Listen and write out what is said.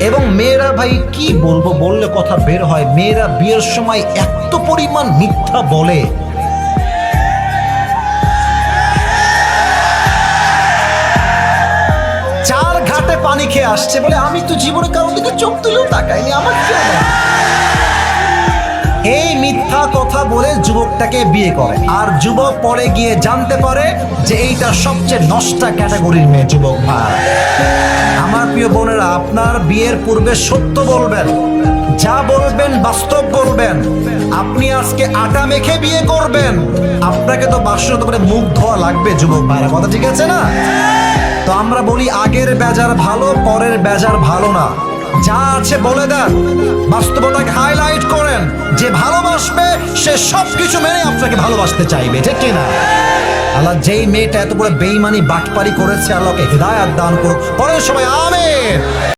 এবং মেয়েরা ভাই কি বলবো, বললে কথা বের হয়, মেয়েরা বিয়ের সময় এত পরিমাণ মিথ্যা বলে। চার ঘাটে পানি খেয়ে আসছে বলে আমি তো জীবনে কারোর দিকে চোখ তুলেও তাকাইনি, আমার কি হবে? এই মিথ্যা কথা বলে যুবকটাকে বিয়ে করে, আর যুবক পরে গিয়ে জানতে পারে যে এইটা সবচেয়ে নষ্টা ক্যাটাগরির মেয়ে। যুবক ভাই, আমার প্রিয় বোনেরা, আপনার বিয়ের পূর্বে সত্য বলবেন, যা বলবেন বাস্তব বলবেন। আপনি আজকে আটা মেখে বিয়ে করবেন, আপনাকে তো বাসন করে মুখ ধোয়া লাগবে যুবক ভাইরা, কথা ঠিক আছে না? তো আমরা বলি আগের বেজার ভালো, পরের বেজার ভালো না। যা আছে বলে দেন, বাস্তবতাকে হাইলাইট করেন। যে ভালোবাসবে সে সবকিছু মেনে আপনাকে ভালোবাসতে চাইবে, ঠিক কিনা? আল্লাহ যেই মেয়েটা এত বড় বেঈমানি বাটপারি করেছে, আল্লাহকে হিদায়াত দান করুক। পরের সময় আমিন।